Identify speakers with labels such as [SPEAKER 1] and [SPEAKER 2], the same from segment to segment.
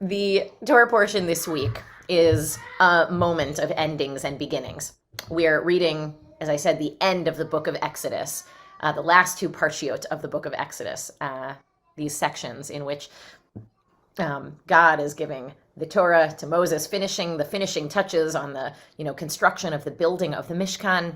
[SPEAKER 1] The Torah portion this week is a moment of endings and beginnings. We're reading, as I said, the end of the book of Exodus, the last two parshiot of the book of Exodus, these sections in which God is giving the Torah to Moses, finishing the finishing touches on the construction of the building of the Mishkan.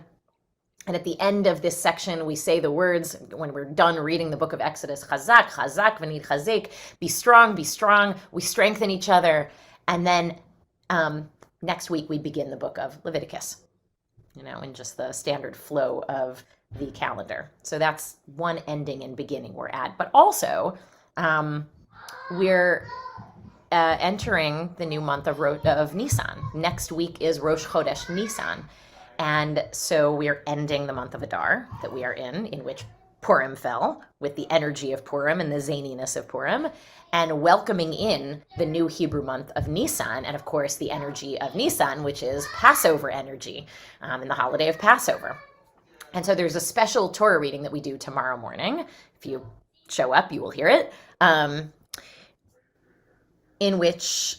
[SPEAKER 1] And at the end of this section, we say the words, when we're done reading the book of Exodus, Chazak, Chazak, V'nid Chazek, be strong, we strengthen each other. And then next week, we begin the book of Leviticus, in just the standard flow of the calendar. So that's one ending and beginning we're at. But also, we're entering the new month of Nisan. Next week is Rosh Chodesh Nisan. And so we're ending the month of Adar that we are in which Purim fell, with the energy of Purim and the zaniness of Purim, and welcoming in the new Hebrew month of Nisan, and of course the energy of Nisan, which is Passover energy, in the holiday of Passover. And so there's a special Torah reading that we do tomorrow morning. If you show up, you will hear it, in which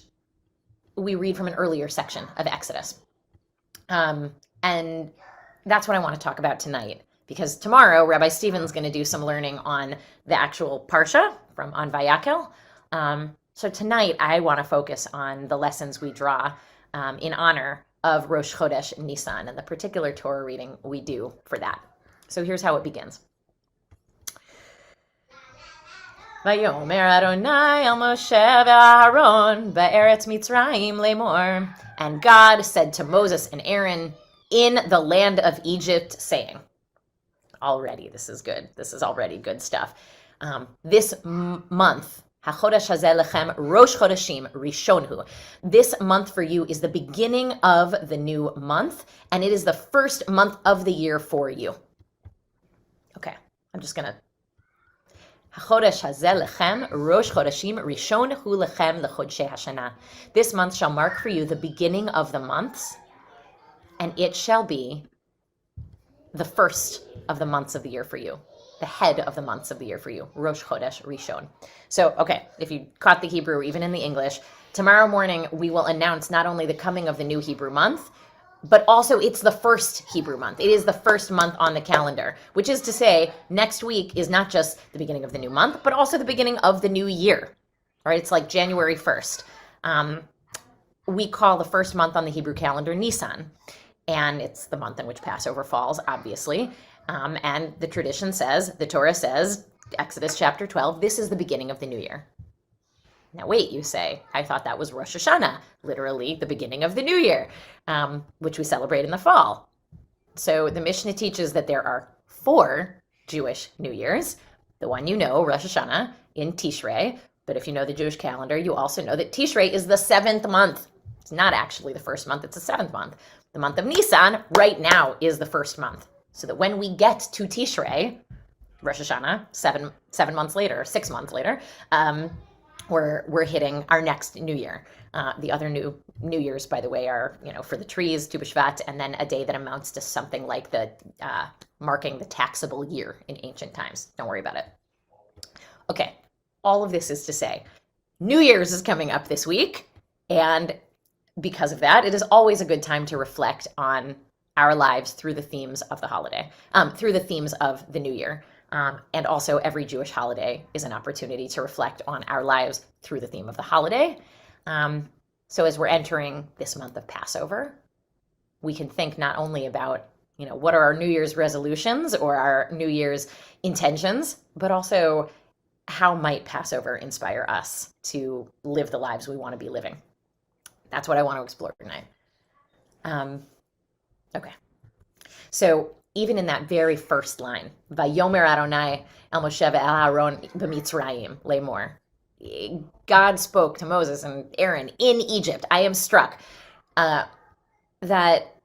[SPEAKER 1] we read from an earlier section of Exodus. And that's what I want to talk about tonight, because tomorrow Rabbi Stephen's going to do some learning on the actual Parsha on Vayakel. So tonight I want to focus on the lessons we draw in honor of Rosh Chodesh Nisan and the particular Torah reading we do for that. So here's how it begins. Vayomer Adonai el Moshe ve'Aaron ba'eretz Mitzrayim lemor. And God said to Moses and Aaron in the land of Egypt, saying, already, this is good. This is already good stuff. This month, HaChodesh hazeh lechem Rosh Chodeshim Rishonhu. This month for you is the beginning of the new month, and it is the first month of the year for you. Okay, I'm just going to HaChodesh hazeh lechem Rosh Chodeshim Rishon hu lechem lechodshei hashana. This month shall mark for you the beginning of the months, and it shall be the first of the months of the year for you, the head of the months of the year for you, Rosh Chodesh Rishon. So, okay, if you caught the Hebrew, even in the English, tomorrow morning we will announce not only the coming of the new Hebrew month, but also it's the first Hebrew month. It is the first month on the calendar, which is to say next week is not just the beginning of the new month, but also the beginning of the new year, right? It's like January 1st. We call the first month on the Hebrew calendar Nisan, and it's the month in which Passover falls, obviously. And the tradition says, the Torah says, Exodus chapter 12, this is the beginning of the new year. Now wait, you say, I thought that was Rosh Hashanah, literally the beginning of the new year, which we celebrate in the fall. So the Mishnah teaches that there are 4 Jewish New Years. The one you know, Rosh Hashanah, in Tishrei. But if you know the Jewish calendar, you also know that Tishrei is the 7th month. It's not actually the first month, it's the 7th month. The month of Nisan right now is the first month. So that when we get to Tishrei, Rosh Hashanah, 7 months later, 6 months later, we're hitting our next new year. The other new years, by the way, are for the trees, Tu B'Shvat, and then a day that amounts to something like the marking the taxable year in ancient times. Don't worry about it. Okay, all of this is to say, New Year's is coming up this week, and because of that, it is always a good time to reflect on our lives through the themes of the holiday, through the themes of the new year. And also every Jewish holiday is an opportunity to reflect on our lives through the theme of the holiday. So as we're entering this month of Passover, we can think not only about, what are our New Year's resolutions or our New Year's intentions, but also how might Passover inspire us to live the lives we want to be living. That's what I want to explore tonight. Okay. So even in that very first line, Vayomer Adonai el Moshe ve'Aaron b'Mitzrayim lemor. God spoke to Moses and Aaron in Egypt. I am struck that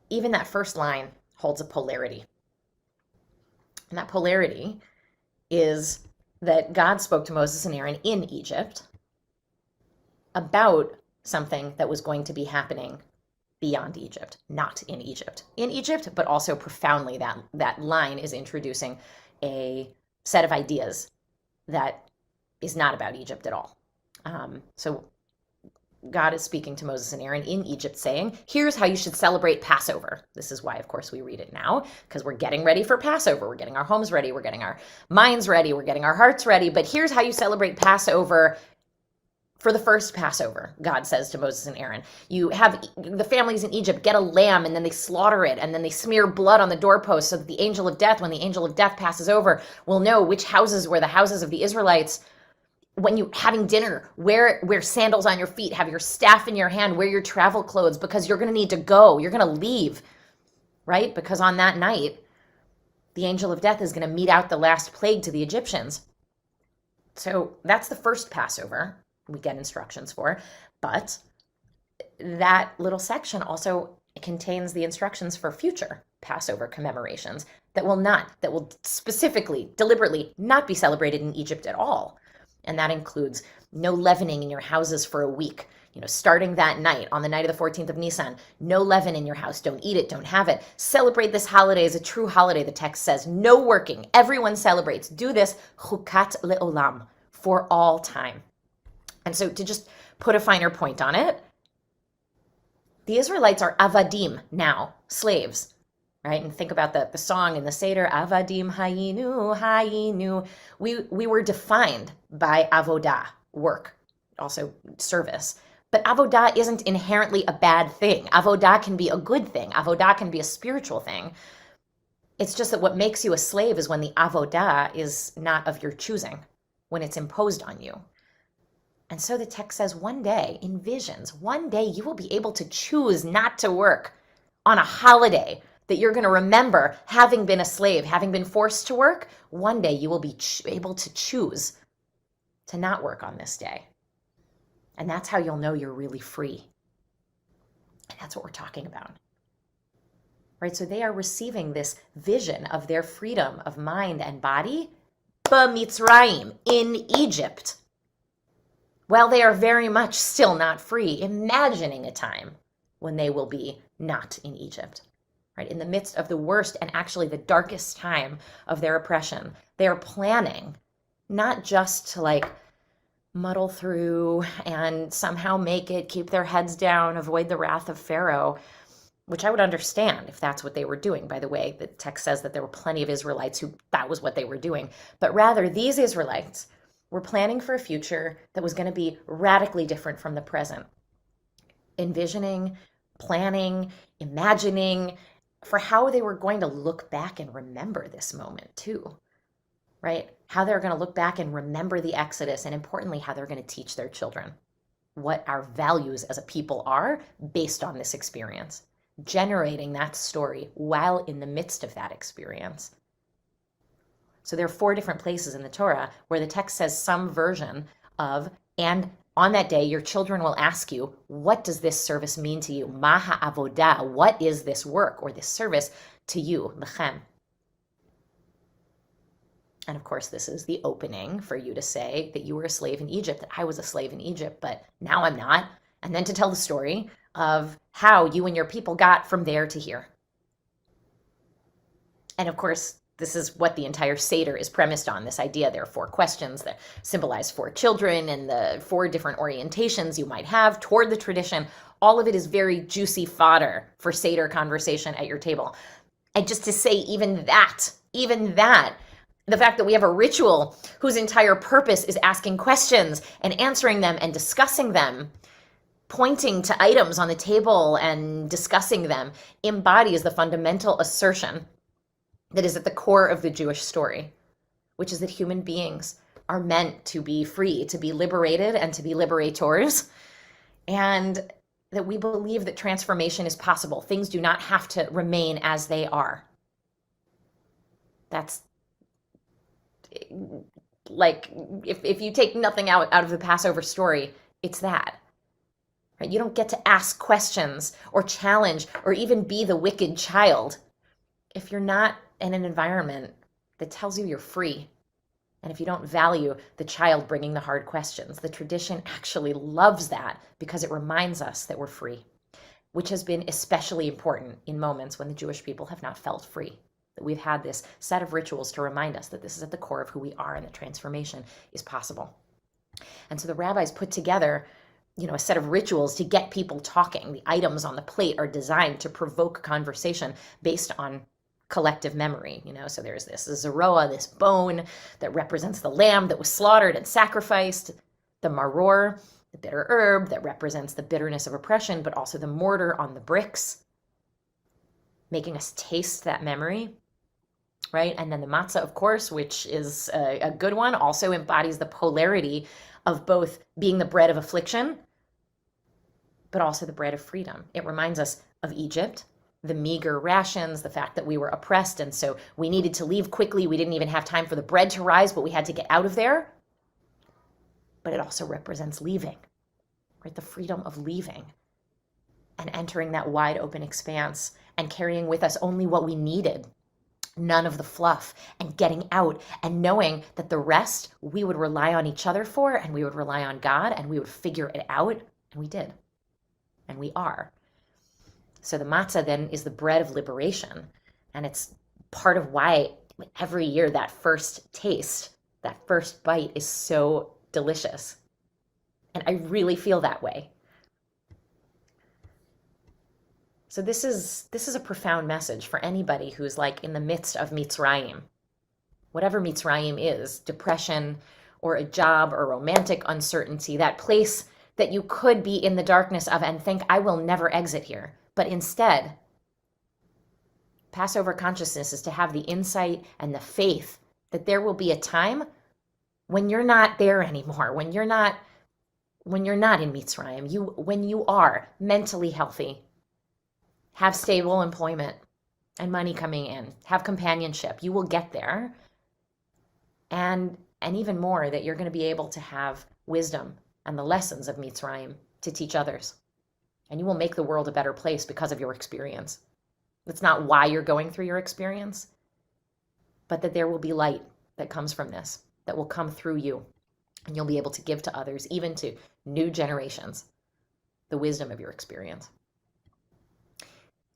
[SPEAKER 1] even that first line holds a polarity. And that polarity is that God spoke to Moses and Aaron in Egypt about something that was going to be happening beyond Egypt, not in Egypt. In Egypt, but also profoundly, that line is introducing a set of ideas that is not about Egypt at all. So God is speaking to Moses and Aaron in Egypt saying, here's how you should celebrate Passover. This is why, of course, we read it now, because we're getting ready for Passover. We're getting our homes ready. We're getting our minds ready. We're getting our hearts ready. But here's how you celebrate Passover for the first Passover, God says to Moses and Aaron. You have the families in Egypt get a lamb, and then they slaughter it, and then they smear blood on the doorpost so that the angel of death, when the angel of death passes over, will know which houses were the houses of the Israelites. When you having dinner, wear sandals on your feet, have your staff in your hand, wear your travel clothes, because you're going to need to go. You're going to leave, right? Because on that night, the angel of death is going to mete out the last plague to the Egyptians. So that's the first Passover we get instructions for. But that little section also contains the instructions for future Passover commemorations that will specifically, deliberately not be celebrated in Egypt at all. And that includes no leavening in your houses for a week. Starting that night, on the night of the 14th of Nisan, no leaven in your house. Don't eat it, don't have it. Celebrate this holiday as a true holiday, the text says. No working. Everyone celebrates. Do this, chukat le'olam, for all time. And so to just put a finer point on it, the Israelites are avadim now, slaves. Right? And think about the song in the Seder, Avadim Hayinu, Hayinu. We were defined by avodah, work, also service. But avodah isn't inherently a bad thing. Avodah can be a good thing. Avodah can be a spiritual thing. It's just that what makes you a slave is when the avodah is not of your choosing, when it's imposed on you. And so the text says one day, in visions, one day you will be able to choose not to work on a holiday that you're going to remember having been a slave, having been forced to work. One day you will be able to choose to not work on this day. And that's how you'll know you're really free. And that's what we're talking about. Right? So they are receiving this vision of their freedom of mind and body, b'Mitzrayim, in Egypt, while they are very much still not free, imagining a time when they will be not in Egypt. Right, in the midst of the worst and actually the darkest time of their oppression, they are planning not just to muddle through and somehow make it, keep their heads down, avoid the wrath of Pharaoh, which I would understand if that's what they were doing. By the way, the text says that there were plenty of Israelites who that was what they were doing. But rather, these Israelites were planning for a future that was going to be radically different from the present. Envisioning, planning, imagining, for how they were going to look back and remember this moment too, right? How they're going to look back and remember the Exodus, and importantly, how they're going to teach their children what our values as a people are based on this experience, generating that story while in the midst of that experience. So there are 4 different places in the Torah where the text says some version of, and on that day, your children will ask you, what does this service mean to you? Ma ha'avodah, what is this work or this service to you, lechem? And of course, this is the opening for you to say that you were a slave in Egypt, that I was a slave in Egypt, but now I'm not. And then to tell the story of how you and your people got from there to here. And of course, this is what the entire Seder is premised on, this idea. There are 4 questions that symbolize 4 children and the 4 different orientations you might have toward the tradition. All of it is very juicy fodder for Seder conversation at your table. And just to say even that, the fact that we have a ritual whose entire purpose is asking questions and answering them and discussing them, pointing to items on the table and discussing them, embodies the fundamental assertion that is at the core of the Jewish story, which is that human beings are meant to be free, to be liberated, and to be liberators, and that we believe that transformation is possible. Things do not have to remain as they are. That's if you take nothing out of the Passover story, it's that. Right? You don't get to ask questions or challenge or even be the wicked child if you're not in an environment that tells you you're free. And if you don't value the child bringing the hard questions, the tradition actually loves that because it reminds us that we're free, which has been especially important in moments when the Jewish people have not felt free. That we've had this set of rituals to remind us that this is at the core of who we are and that transformation is possible. And so the rabbis put together, a set of rituals to get people talking. The items on the plate are designed to provoke conversation based on collective memory. So there's this zeroah, this bone that represents the lamb that was slaughtered and sacrificed, the maror, the bitter herb that represents the bitterness of oppression, but also the mortar on the bricks, making us taste that memory, right? And then the matzah, of course, which is a good one, also embodies the polarity of both being the bread of affliction, but also the bread of freedom. It reminds us of Egypt, the meager rations, the fact that we were oppressed, and so we needed to leave quickly. We didn't even have time for the bread to rise, but we had to get out of there. But it also represents leaving, right? The freedom of leaving and entering that wide open expanse and carrying with us only what we needed, none of the fluff, and getting out and knowing that the rest we would rely on each other for, and we would rely on God, and we would figure it out. And we did. And we are. So the matzah then is the bread of liberation. And it's part of why every year that first taste, that first bite is so delicious. And I really feel that way. So this is a profound message for anybody who's like in the midst of Mitzrayim. Whatever Mitzrayim is, depression or a job or romantic uncertainty, that place that you could be in the darkness of and think, I will never exit here. But instead, Passover consciousness is to have the insight and the faith that there will be a time when you're not there anymore, when you're not in Mitzrayim, when you are mentally healthy, have stable employment and money coming in, have companionship. You will get there. And even more, that you're going to be able to have wisdom and the lessons of Mitzrayim to teach others. And you will make the world a better place because of your experience. That's not why you're going through your experience, but that there will be light that comes from this, that will come through you. And you'll be able to give to others, even to new generations, the wisdom of your experience.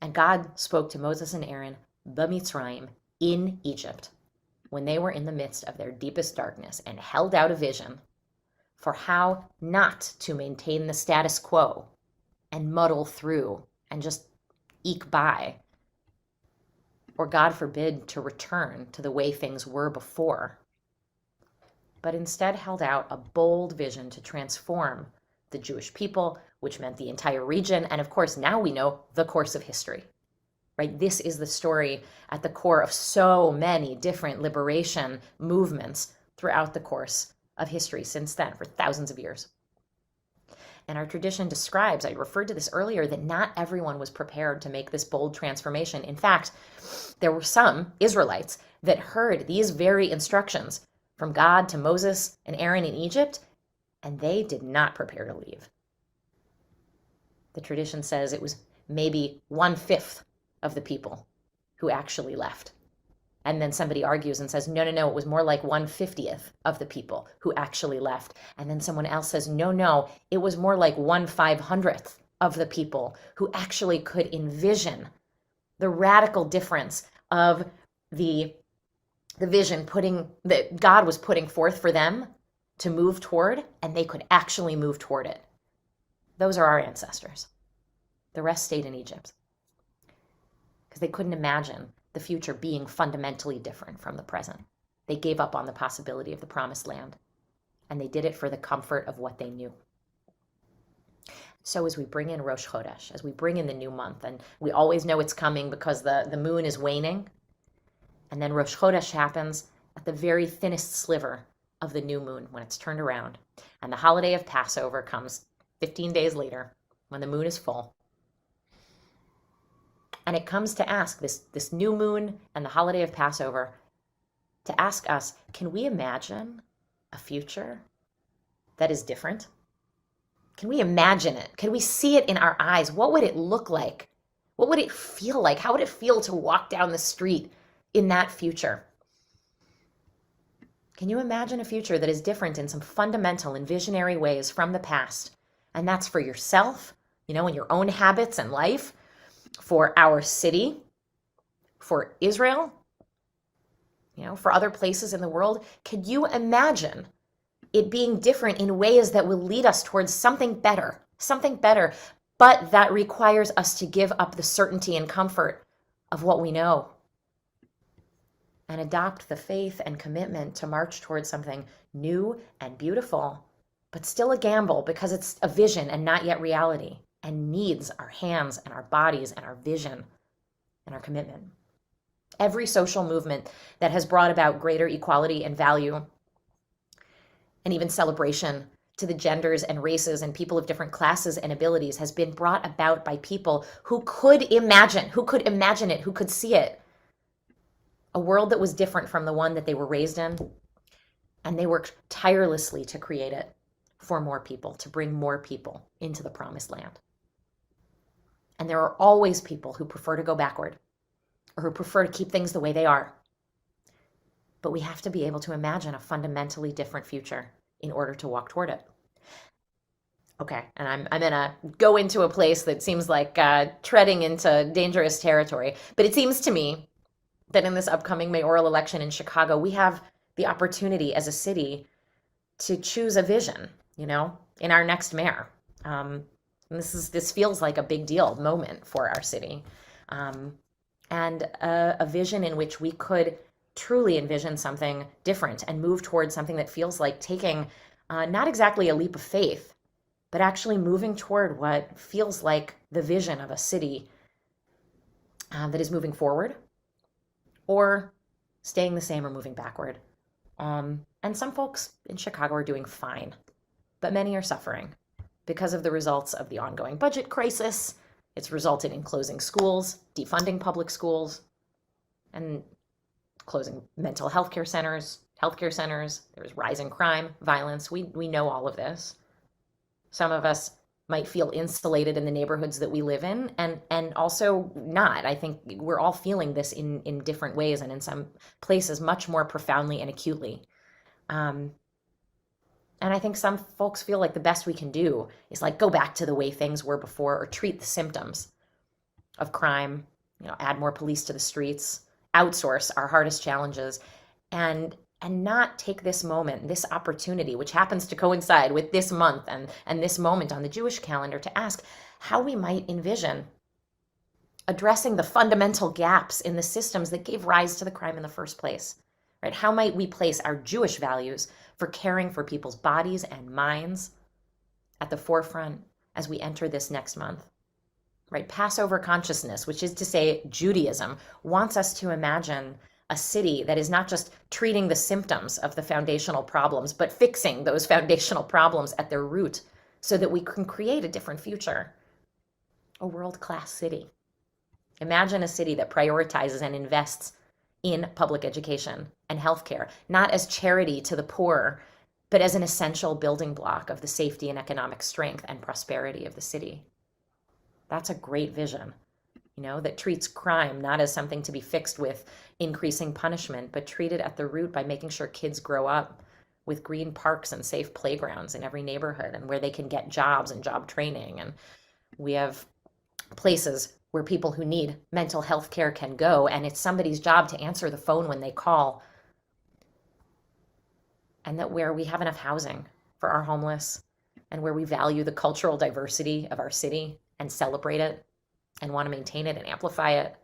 [SPEAKER 1] And God spoke to Moses and Aaron, b'Mitzrayim, in Egypt, when they were in the midst of their deepest darkness, and held out a vision for how not to maintain the status quo and muddle through and just eke by, or God forbid, to return to the way things were before, but instead held out a bold vision to transform the Jewish people, which meant the entire region, and of course now we know the course of history, right? This is the story at the core of so many different liberation movements throughout the course of history since then, for thousands of years. And our tradition describes, I referred to this earlier, that not everyone was prepared to make this bold transformation. In fact, there were some Israelites that heard these very instructions from God to Moses and Aaron in Egypt, and they did not prepare to leave. The tradition says it was maybe 1/5 of the people who actually left. And then somebody argues and says, no, it was more like 1/50th of the people who actually left. And then someone else says, no, it was more like 1/500th of the people who actually could envision the radical difference of the vision that God was putting forth for them to move toward, and they could actually move toward it. Those are our ancestors. The rest stayed in Egypt because they couldn't imagine the future being fundamentally different from the present. They gave up on the possibility of the promised land, and they did it for the comfort of what they knew. So as we bring in Rosh Chodesh, as we bring in the new month, and we always know it's coming because the moon is waning, and then Rosh Chodesh happens at the very thinnest sliver of the new moon when it's turned around, and the holiday of Passover comes 15 days later when the moon is full. And it comes to ask this new moon and the holiday of Passover to ask us, can we imagine a future that is different? Can we imagine it? Can we see it in our eyes? What would it look like? What would it feel like? How would it feel to walk down the street in that future? Can you imagine a future that is different in some fundamental and visionary ways from the past? And that's for yourself, in your own habits and life, for our city, for Israel, for other places in the world. Could you imagine it being different in ways that will lead us towards something better, but that requires us to give up the certainty and comfort of what we know and adopt the faith and commitment to march towards something new and beautiful, but still a gamble because it's a vision and not yet reality, and needs our hands and our bodies and our vision and our commitment. Every social movement that has brought about greater equality and value and even celebration to the genders and races and people of different classes and abilities has been brought about by people who could imagine it, who could see it. A world that was different from the one that they were raised in, and they worked tirelessly to create it for more people, to bring more people into the promised land. And there are always people who prefer to go backward or who prefer to keep things the way they are. But we have to be able to imagine a fundamentally different future in order to walk toward it. Okay, and I'm gonna go into a place that seems like treading into dangerous territory, but it seems to me that in this upcoming mayoral election in Chicago, we have the opportunity as a city to choose a vision, in our next mayor. This feels like a big deal moment for our city. And a vision in which we could truly envision something different and move towards something that feels like taking not exactly a leap of faith, but actually moving toward what feels like the vision of a city that is moving forward or staying the same or moving backward. And some folks in Chicago are doing fine, but many are suffering because of the results of the ongoing budget crisis. It's resulted in closing schools, defunding public schools, and closing mental health care centers. There's rising crime, violence. We know all of this. Some of us might feel insulated in the neighborhoods that we live in, and also not. I think we're all feeling this in different ways, and in some places much more profoundly and acutely. And I think some folks feel like the best we can do is like go back to the way things were before, or treat the symptoms of crime, add more police to the streets, outsource our hardest challenges, and not take this moment, this opportunity, which happens to coincide with this month and this moment on the Jewish calendar, to ask how we might envision addressing the fundamental gaps in the systems that gave rise to the crime in the first place, right? How might we place our Jewish values for caring for people's bodies and minds at the forefront as we enter this next month, right? Passover consciousness, which is to say Judaism, wants us to imagine a city that is not just treating the symptoms of the foundational problems, but fixing those foundational problems at their root so that we can create a different future, a world-class city. Imagine a city that prioritizes and invests in public education and healthcare, not as charity to the poor, but as an essential building block of the safety and economic strength and prosperity of the city. That's a great vision, that treats crime not as something to be fixed with increasing punishment, but treated at the root by making sure kids grow up with green parks and safe playgrounds in every neighborhood, and where they can get jobs and job training. And we have places where people who need mental health care can go, and it's somebody's job to answer the phone when they call. And that where we have enough housing for our homeless, and where we value the cultural diversity of our city and celebrate it and want to maintain it and amplify it.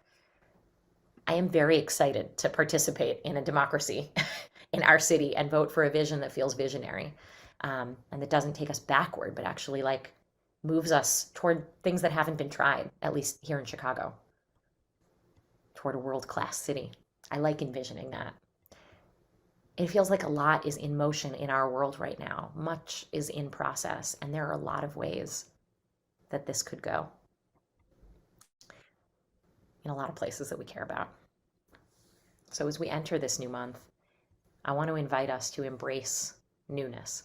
[SPEAKER 1] I am very excited to participate in a democracy in our city and vote for a vision that feels visionary, and that doesn't take us backward, but actually moves us toward things that haven't been tried, at least here in Chicago, toward a world-class city. I like envisioning that. It feels like a lot is in motion in our world right now. Much is in process, and there are a lot of ways that this could go in a lot of places that we care about. So as we enter this new month, I want to invite us to embrace newness.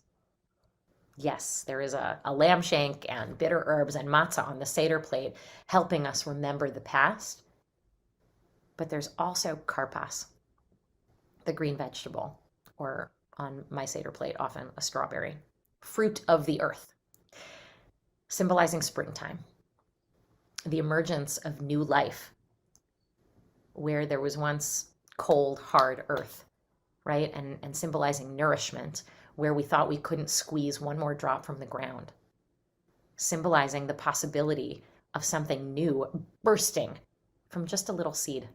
[SPEAKER 1] Yes, there is a lamb shank and bitter herbs and matzah on the Seder plate, helping us remember the past. But there's also karpas, the green vegetable, or on my Seder plate, often a strawberry, fruit of the earth, symbolizing springtime, the emergence of new life, where there was once cold, hard earth, right? And symbolizing nourishment, where we thought we couldn't squeeze one more drop from the ground, symbolizing the possibility of something new bursting from just a little seed.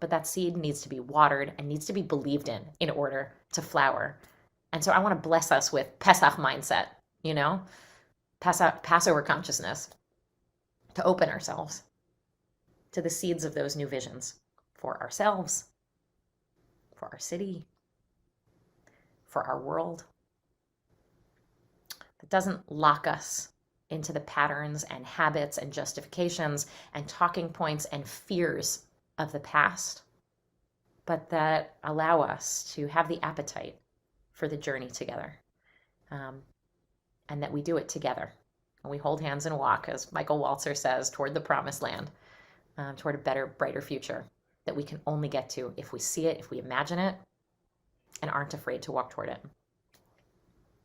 [SPEAKER 1] But that seed needs to be watered and needs to be believed in order to flower. And so I want to bless us with Pesach mindset, Passover consciousness, to open ourselves to the seeds of those new visions for ourselves, for our city, for our world. That doesn't lock us into the patterns and habits and justifications and talking points and fears of the past, but that allow us to have the appetite for the journey together, and that we do it together. And we hold hands and walk, as Michael Walzer says, toward the promised land, toward a better, brighter future that we can only get to if we see it, if we imagine it, and aren't afraid to walk toward it.